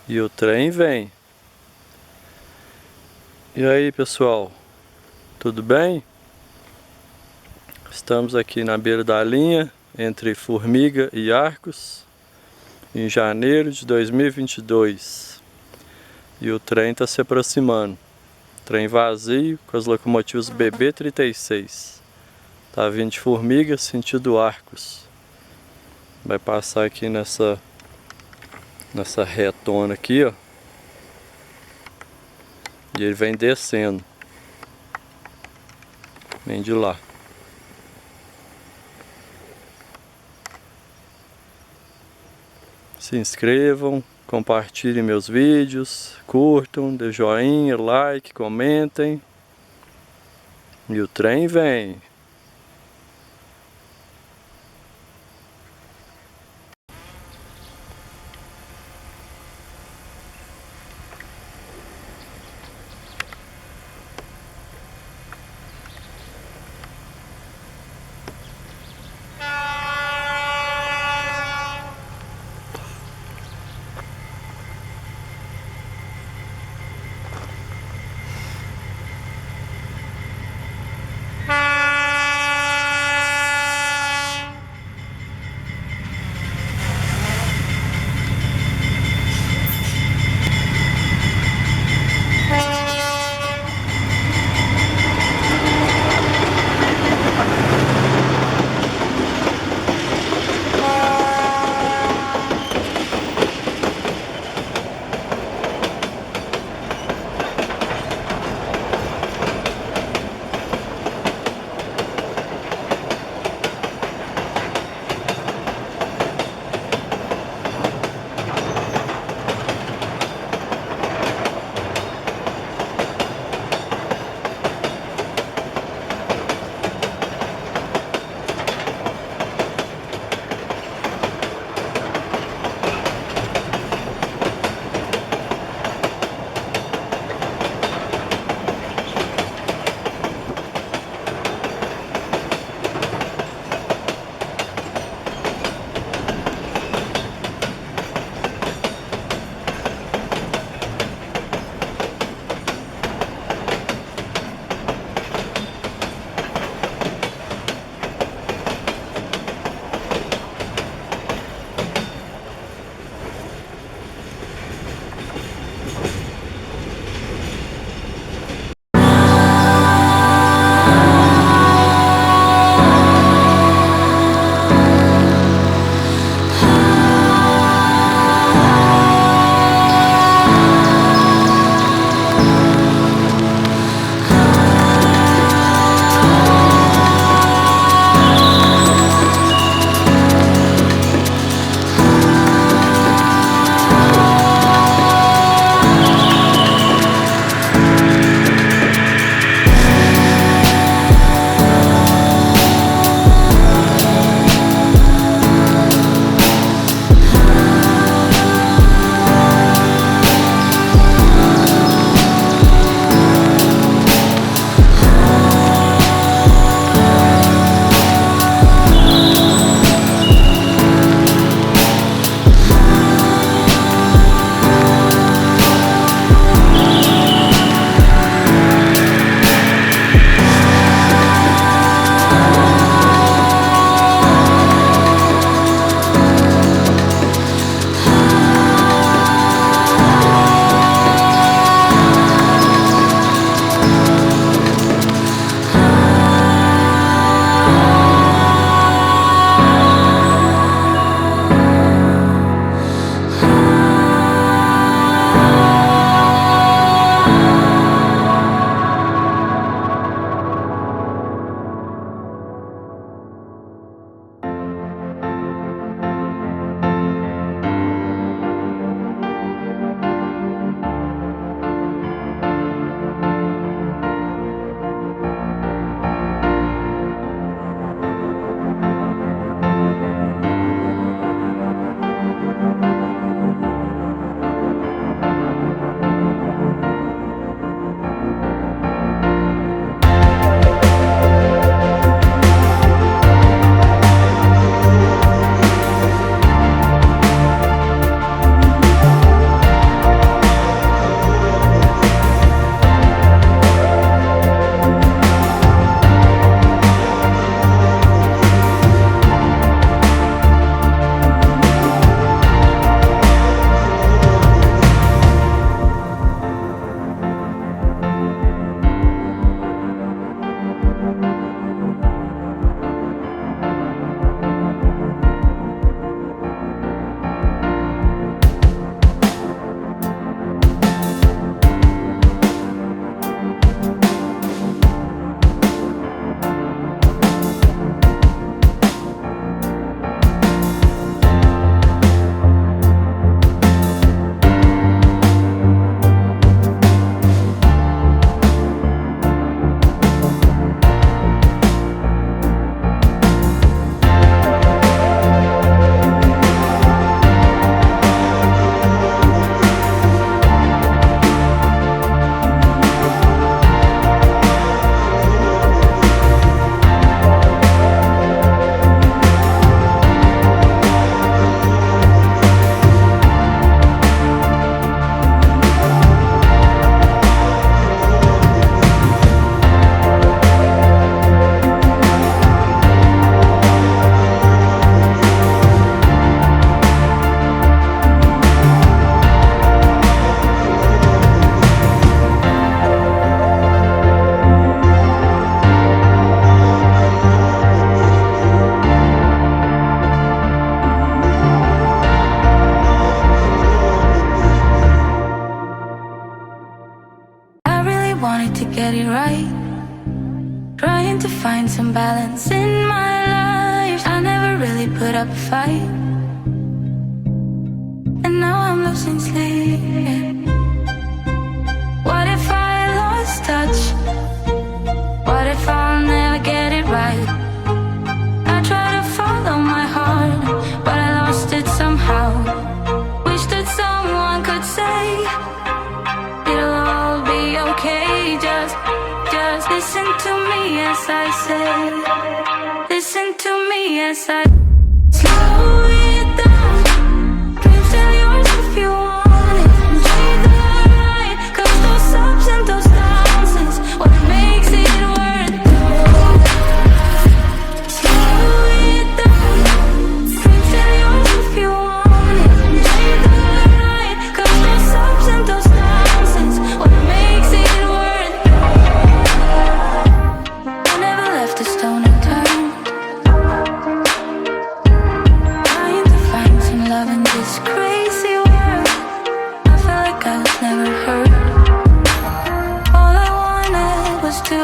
E o trem vem. E aí, pessoal, tudo bem? Estamos aqui na beira da linha entre Formiga e Arcos, em janeiro de 2022. E o trem está se aproximando. Trem vazio com as locomotivas BB36. Tá vindo de Formiga, sentido Arcos. Vai passar aqui nessa retona aqui, ó. E ele vem descendo. Vem de lá. Se inscrevam, compartilhem meus vídeos, curtam, dê joinha, like, comentem. E o trem vem. get it right. Trying to find some balance in my life. I never really put up a fight, and now I'm losing sleep. What if I lost touch? What if I'll never get it right? I try to follow my heart, but I lost it somehow. Wish that someone could say it'll all be okay. Just listen to me as I say. Listen to me as I slow it down. Dreams still yours if you want it. Enjoy the ride, 'cause those ups and those downs is what makes it worth it. Slow it down. Dreams still yours if you want it. Enjoy the ride, 'cause those ups and those downs is what makes it worth it. I never left a stone unturned, trying to find some love in this crazy world. I felt like I was never heard. All I wanted was to